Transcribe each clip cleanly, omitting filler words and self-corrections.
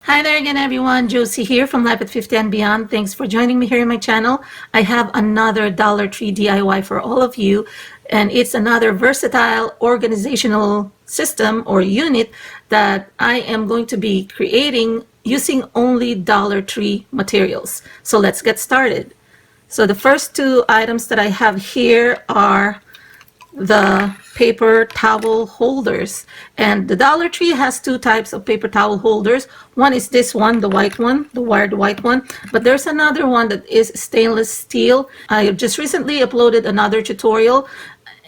Hi there again, everyone. Josie here from Life at 50 and Beyond. Thanks for joining me here in my channel. I have another Dollar Tree DIY for all of you, and it's another versatile organizational system or unit that I am going to be creating using only Dollar Tree materials. So let's get started. So the first two items that I have here are the paper towel holders, and the Dollar Tree has two types of paper towel holders. One is this one, the white one, the wired white one, but there's another one that is stainless steel. I just recently uploaded another tutorial,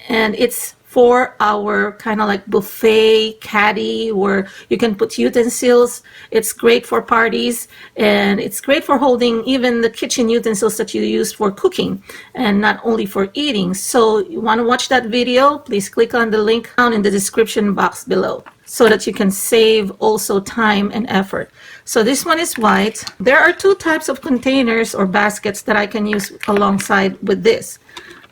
and it's for our kind of like buffet caddy where you can put utensils. It's great for parties, and it's great for holding even the kitchen utensils that you use for cooking and not only for eating. So you want to watch that video, please click on the link down in the description box below so that you can save also time and effort. So this one is white. There are two types of containers or baskets that I can use alongside with this.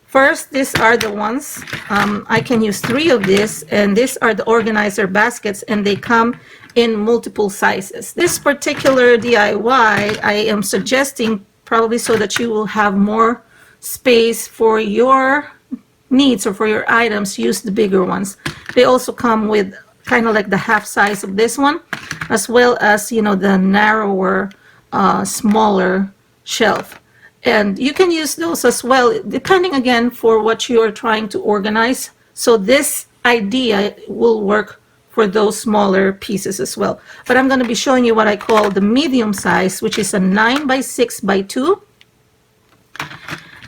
First, these are the ones, I can use 3 of these, and these are the organizer baskets, and they come in multiple sizes. This particular DIY, I am suggesting probably so that you will have more space for your needs or for your items, use the bigger ones. They also come with kind of like the half size of this one, as well as, you know, the narrower, smaller shelf. And you can use those as well, depending again for what you are trying to organize. So this idea will work for those smaller pieces as well. But I'm going to be showing you what I call the medium size, which is a 9 by 6 by 2.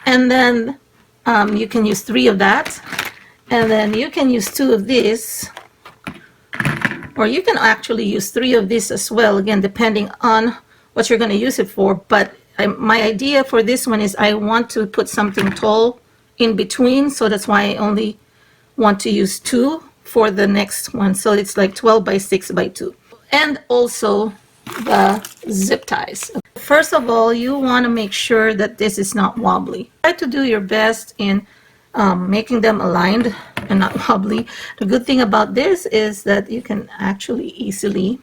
And then you can use 3 of that. And then you can use 2 of this. Or you can actually use 3 of this as well, again, depending on what you're going to use it for. But my idea for this one is I want to put something tall in between, so that's why I only want to use 2 for the next one. So it's like 12 by 6 by 2. And also the zip ties. First of all, you want to make sure that this is not wobbly. Try to do your best in making them aligned and not wobbly. The good thing about this is that you can actually easily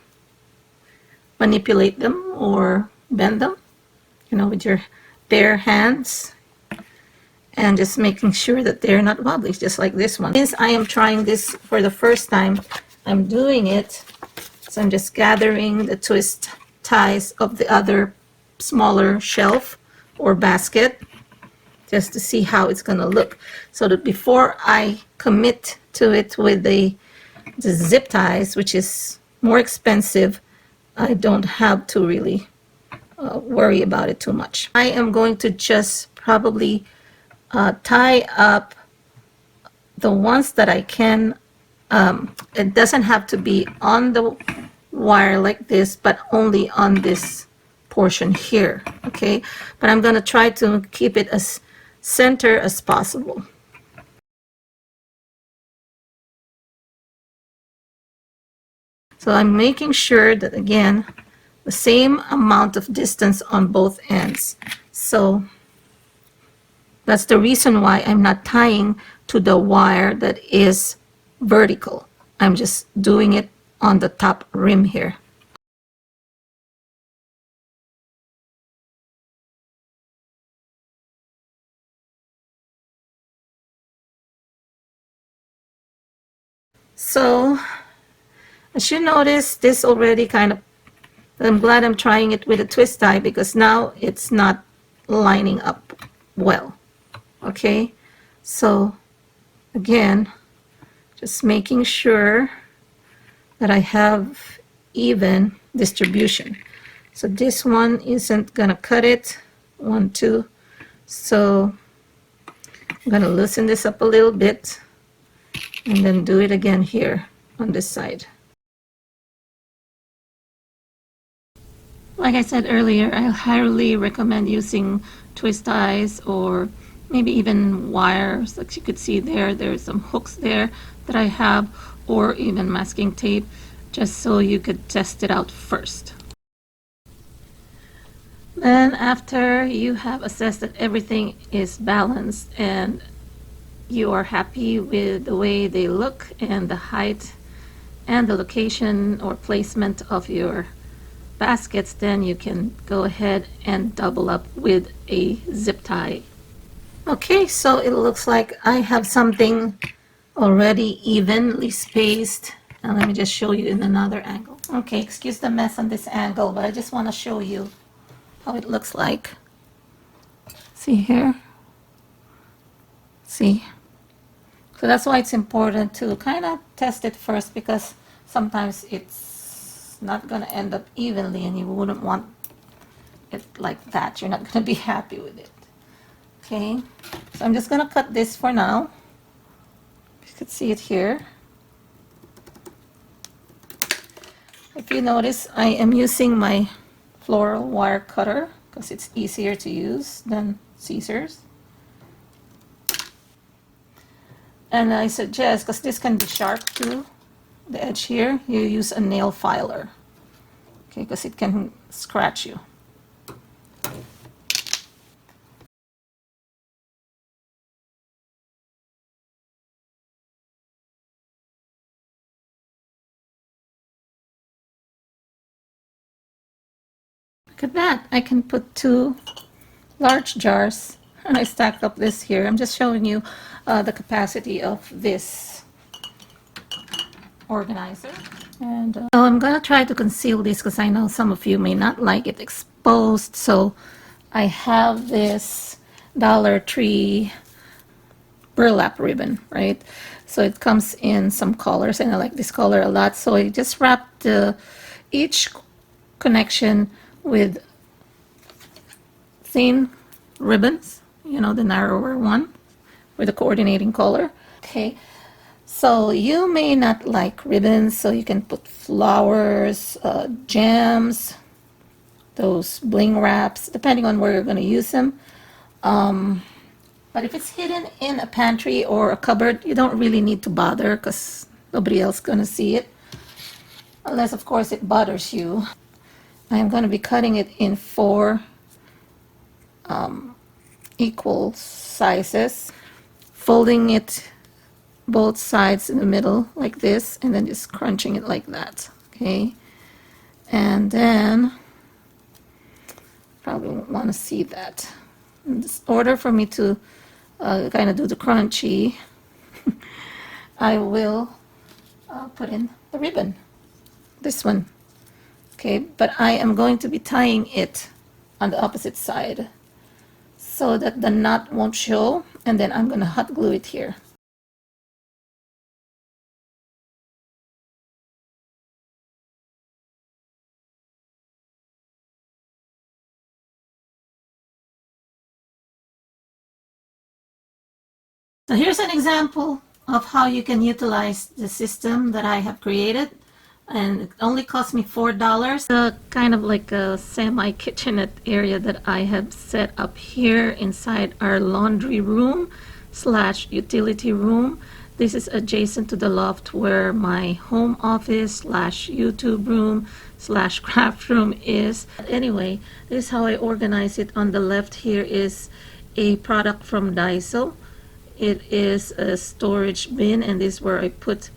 manipulate them or bend them, you know, with your bare hands, and just making sure that they're not wobbly, just like this one. Since I am trying this for the first time, I'm doing it, so I'm just gathering the twist ties of the other smaller shelf or basket just to see how it's going to look, so that before I commit to it with the zip ties, which is more expensive, I don't have to really worry about it too much. I am going to just probably tie up the ones that I can. It doesn't have to be on the wire like this, but only on this portion here, okay? But I'm going to try to keep it as center as possible. So I'm making sure that, again, the same amount of distance on both ends. So that's the reason why I'm not tying to the wire that is vertical. I'm just doing it on the top rim here. So as you notice, this already kind of, I'm glad I'm trying it with a twist tie, because now it's not lining up well. Okay, so again, just making sure that I have even distribution. So this one isn't gonna cut it. 1, 2. So I'm gonna loosen this up a little bit and then do it again here on this side. Like I said earlier, I highly recommend using twist ties or maybe even wires. Like you could see there, there's some hooks there that I have, or even masking tape, just so you could test it out first. Then after you have assessed that everything is balanced and you are happy with the way they look and the height and the location or placement of your baskets, then you can go ahead and double up with a zip tie. Okay, so it looks like I have something already evenly spaced. And let me just show you in another angle. Okay, excuse the mess on this angle, but I just want to show you how it looks like. See here? See? So that's why it's important to kind of test it first, because sometimes it's not going to end up evenly and you wouldn't want it like that. You're not going to be happy with it. Okay, so I'm just going to cut this for now. You can see it here. If you notice, I am using my floral wire cutter because it's easier to use than scissors. And I suggest, because this can be sharp too, the edge here, you use a nail filer, okay, because it can scratch you. Look at that, I can put 2 large jars, and I stacked up this here. I'm just showing you the capacity of this organizer. And so I'm going to try to conceal this because I know some of you may not like it exposed. So I have this Dollar Tree burlap ribbon, right? So it comes in some colors, and I like this color a lot. So I just wrapped each connection with thin ribbons, you know, the narrower one with the coordinating color. Okay, so you may not like ribbons, so you can put flowers, gems, those bling wraps, depending on where you're going to use them. But if it's hidden in a pantry or a cupboard, you don't really need to bother because nobody else is going to see it, unless of course it bothers you. I'm going to be cutting it in 4 equal sizes, folding it both sides in the middle like this, and then just crunching it like that. Okay, and then probably won't want to see that. In order for me to kind of do the crunchy, I will put in the ribbon, this one. Okay, but I am going to be tying it on the opposite side so that the knot won't show, and then I'm going to hot glue it here. So here's an example of how you can utilize the system that I have created, and it only cost me $4. Kind of like a semi-kitchenette area that I have set up here inside our laundry room / utility room. This is adjacent to the loft where my home office / YouTube room / craft room is. Anyway, this is how I organize it. On the left here is a product from Daiso. It is a storage bin, and this is where I put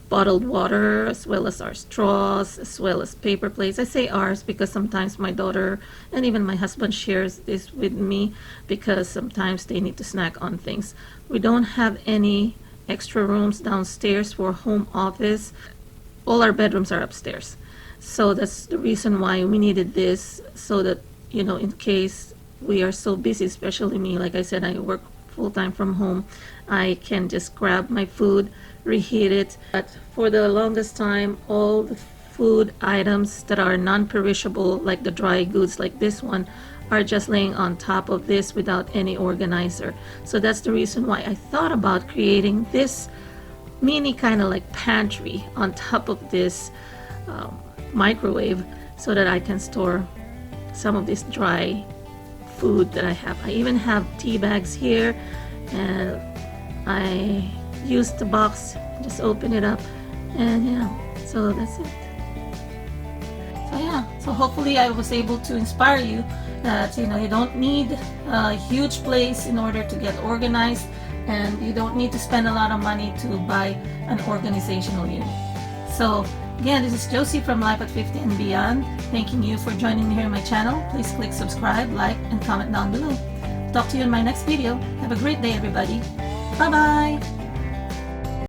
bottled water as well as our straws as well as paper plates. I say ours because sometimes my daughter and even my husband shares this with me because sometimes they need to snack on things. We don't have any extra rooms downstairs for home office. All our bedrooms are upstairs. So that's the reason why we needed this, so that, you know, in case we are so busy, especially me, like I said, I work full-time from home, I can just grab my food, reheat it. But for the longest time, all the food items that are non-perishable, like the dry goods like this one, are just laying on top of this without any organizer. So that's the reason why I thought about creating this mini kind of like pantry on top of this microwave, so that I can store some of this dry food that I have. I even have tea bags here, and I use the box, just open it up, and yeah, so that's it. So yeah, so hopefully I was able to inspire you that, you know, you don't need a huge place in order to get organized, and you don't need to spend a lot of money to buy an organizational unit. So Again, this is Josie from Life at 50 and Beyond, thanking you for joining me here on my channel. Please click subscribe, like, and comment down below. Talk to you in my next video. Have a great day, everybody. Bye-bye.